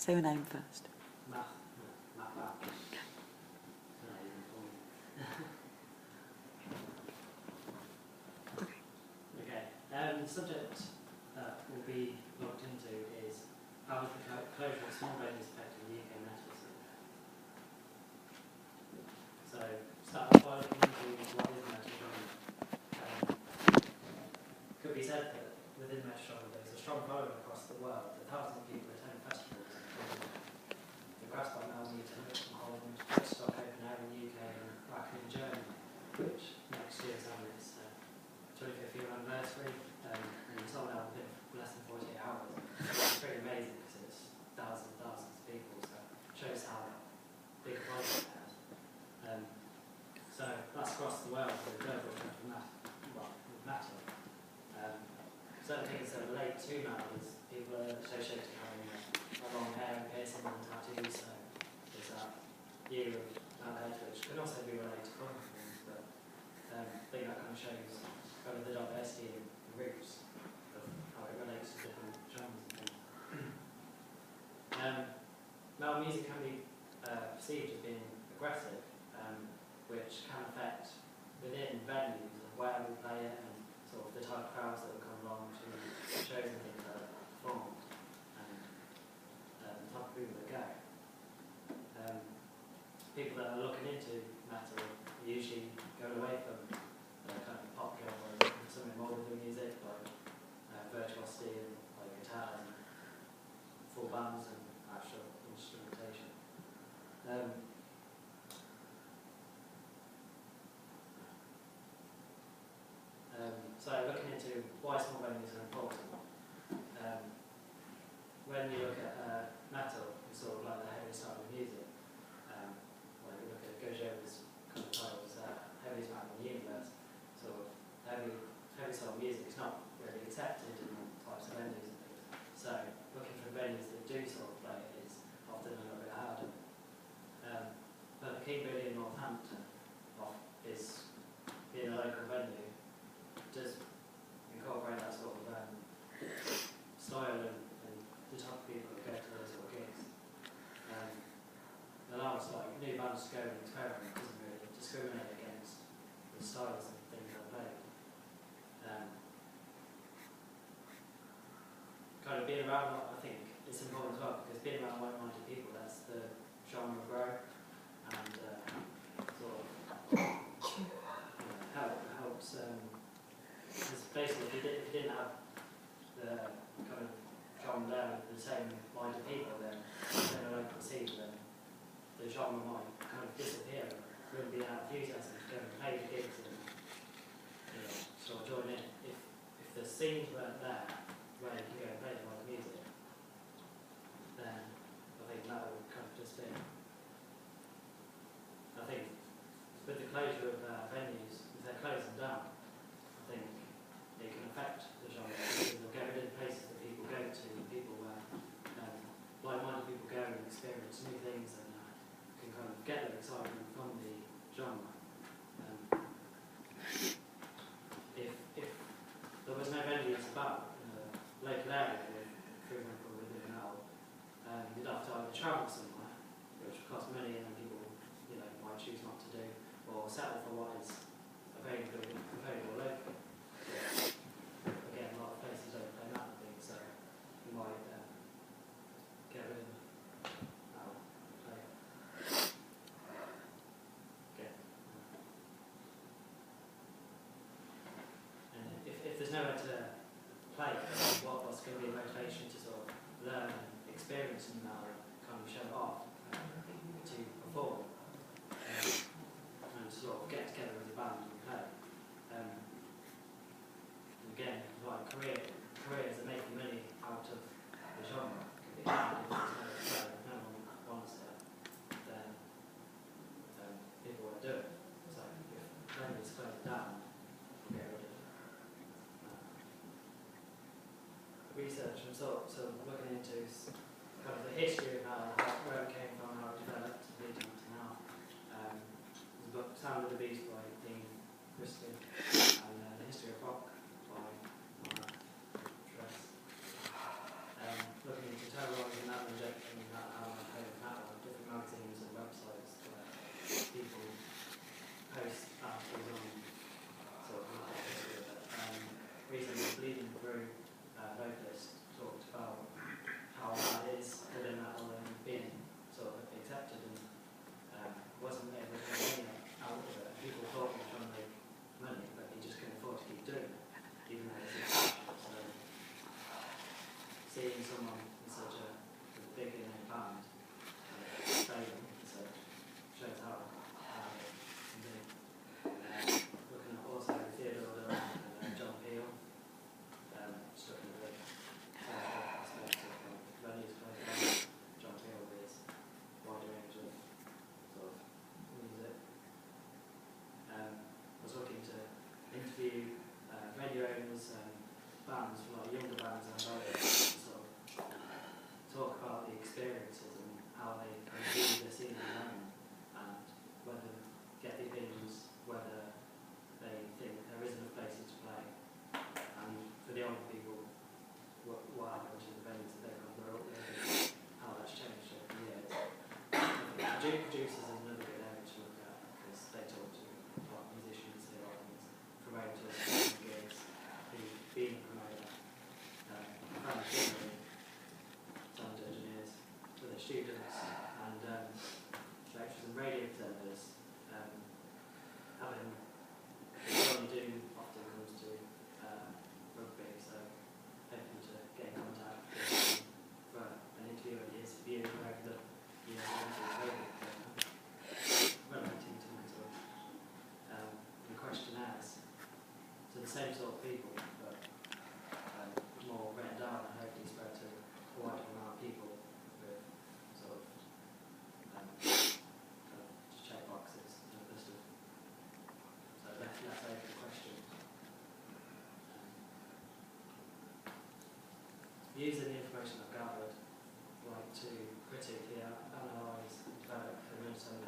Say your name first. Matt. Okay. The subject that will be looked into is how has the closure of small venues affected the UK metal scene? So, start off by looking into what is metal genre. Could be said that within metal genre there is a strong following across the world. Thousands of people attend festivals, including the Graspop Melody in Holland, Woodstock Open Air in the UK, and Wacken in Germany, which next year is having its 25th year anniversary, and it's sold out within less than 48 hours. It's pretty amazing because it's thousands and thousands of people, so it shows how big a following it has. So that's across the world for the global trend of metal. Certain things that relate to metal is people are associated with having a long hair and piercing and tattoos, so there's that year of metalhead, which can also be related to common things, but I think that kind of shows kind of the diversity and roots of how it relates to different genres and things. Metal music can be perceived as being aggressive, which can affect within venues and where we play it and sort of the type of crowds that will come along to shows and things that are performed and the type of people that go. People that are looking into metal are usually going away from kind of pop genre and looking for something more than music, like virtuosity and like guitars and full bands and actual instrumentation. So looking into why small venues are important. When you look at metal, it's sort of like the heaviest style of music. When you look at Gojira's kind of titles, heaviest band in the universe, sort of heavy style of music is not really accepted in types of venues and things. So looking for venues that do sort of play it is often a little bit harder. But the King Billy in Northampton is being a local venue, does incorporate that sort of style and the type of people that go to those sort of gigs. Allows like new bands to go and experiment, doesn't really discriminate against the styles and things they're playing. Kind of being around, I think it's important as well, because being around like-minded people lets the genre grow and sort of helps. Because basically, if you didn't have the kind of genre there with the same minded people, then in a local scene, then the genre might kind of disappear. There wouldn't be that enthusiasm to go and play the gigs and sort of join in. If the scenes weren't there where you can go and play the live music, then I think that would kind of disappear. I think with the closure of venues, if they're closing down, I think it can affect the genre because they'll get rid of places that people go to, people where like-minded people go and experience new things and can kind of get their excitement from the genre. If there was no venues about in a local area, for example, within an hour, you'd have to either travel somewhere, which would cost money and people might choose not to do, or settle for what is available locally. Again, a lot of places don't play that and things, so you might get rid of that play. Okay. And if there's nowhere to play, what's going to be a motivation to sort of learn and experience and kind of show it off to perform and sort of get together as a band and play. Again, like careers are making money out of the genre. Can be hard if no one wants it, then people won't do it. So if venues close down, we'll get rid of it. Research and sort of looking into kind of the history of where it came from, how it developed, leading up to now. There's a book, Sound of the Beast by Dean Christian, and The History of Rock by Mark Tress. Looking into terrorism and that injection and that seeing someone in such a big in a band failing, so shows how it can be. Looking at also Theodore and John Peel, stuck in the aspect of venues played. John Peel with his wide range of sort of music. I was looking to interview venue owners and bands, like younger bands and others, to sort of talk about the experiences and how they view the scene at the moment, and whether get the opinions whether they think there is enough places to play, and for the older people, what happened to the venues that they've gone through, how that's changed over the years. Producers is another good area to look at, because they talk to musicians, promoters, gigs, who've been a promoter, sound engineers for their students, and lecturers and radio presenters. Having what you do often comes to rugby, so hoping to get in contact with for an interview and his view over the years relating to mental the questionnaires. So the same sort of people, but more written down and hopefully spread to a wider amount of people with sort of just check boxes and a list of. So let's open questions. Using the information I've gathered, I'd like to critically analyse, develop, and understand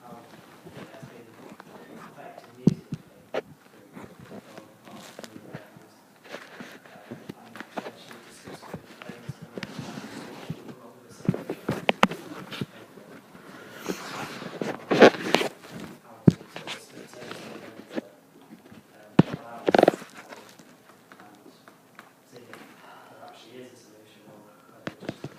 how it has been affected musically through art and media records. And actually discuss with owners and come up with a solution how to sort of split those elements that allow us to and see if there actually is a solution, or whether it's just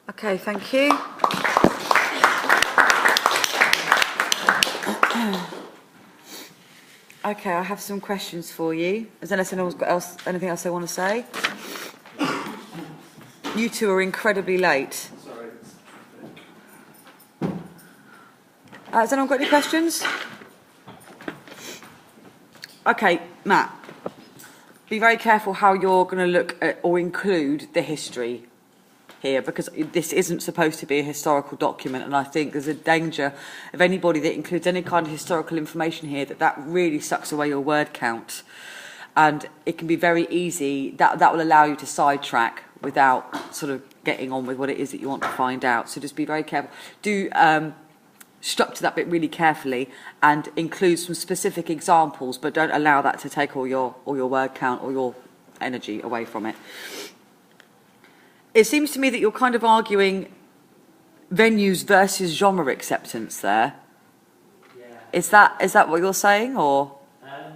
Okay, thank you. Okay, I have some questions for you. Has anything else they want to say? You two are incredibly late. Sorry. Has anyone got any questions? Okay, Matt. Be very careful how you're going to look at or include the history here, because this isn't supposed to be a historical document, and I think there's a danger of anybody that includes any kind of historical information here that really sucks away your word count, and it can be very easy that will allow you to sidetrack without sort of getting on with what it is that you want to find out. So just be very careful. Do structure that bit really carefully and include some specific examples, but don't allow that to take all your word count or your energy away from it. It seems to me that you're kind of arguing venues versus genre acceptance there. Yeah. Is that what you're saying, or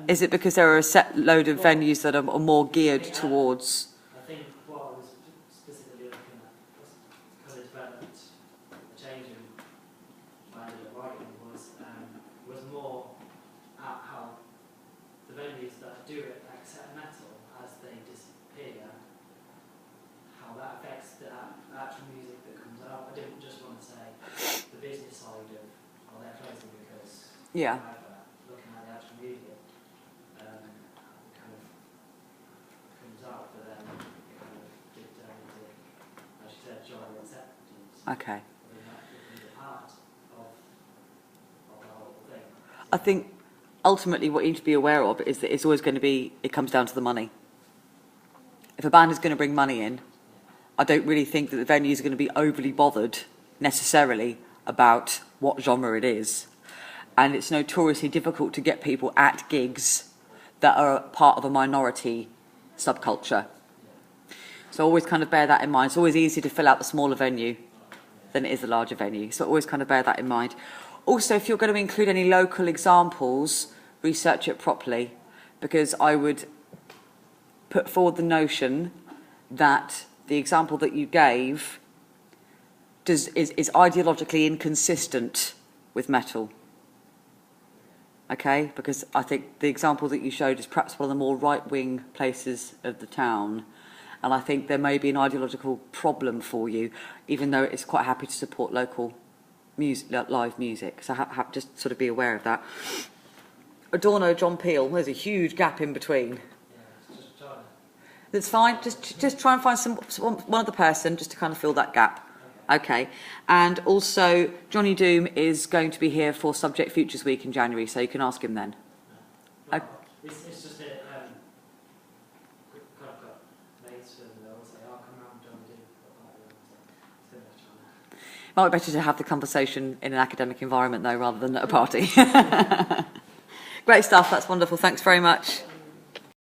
is it because there are a set load of venues that are more geared towards? I think what I was specifically looking at was because it developed a change in my writing was more at how the venues that do it accept metal as they disappear, how that affects the actual music that comes out. I didn't just want to say the business side of they're closing because however, looking at the actual music kind of comes out, but then it kind of did turn into, as you said, genre acceptance. Okay. I mean, that becomes a part of the whole thing. I think ultimately what you need to be aware of is that it's always going to be, it comes down to the money. If a band is going to bring money in, I don't really think that the venues are going to be overly bothered necessarily about what genre it is. And it's notoriously difficult to get people at gigs that are part of a minority subculture. So always kind of bear that in mind. It's always easier to fill out the smaller venue than it is the larger venue. So always kind of bear that in mind. Also, if you're going to include any local examples, research it properly, because I would put forward the notion that the example that you gave is ideologically inconsistent with metal. okay? Because I think the example that you showed is perhaps one of the more right-wing places of the town. And I think there may be an ideological problem for you, even though it's quite happy to support local music, live music. So just sort of be aware of that. Adorno, John Peel, there's a huge gap in between. Yeah, it's just trying to. That's fine. Just try and find one other person just to kind of fill that gap. Okay. And also, Johnny Doom is going to be here for Subject Futures Week in January, so you can ask him then. Well, it's just that kind of got mates and they'll say, "Oh, come around, Johnny Doom." So it's trying to. Might be better to have the conversation in an academic environment, though, rather than at a party. Great stuff. That's wonderful. Thanks very much.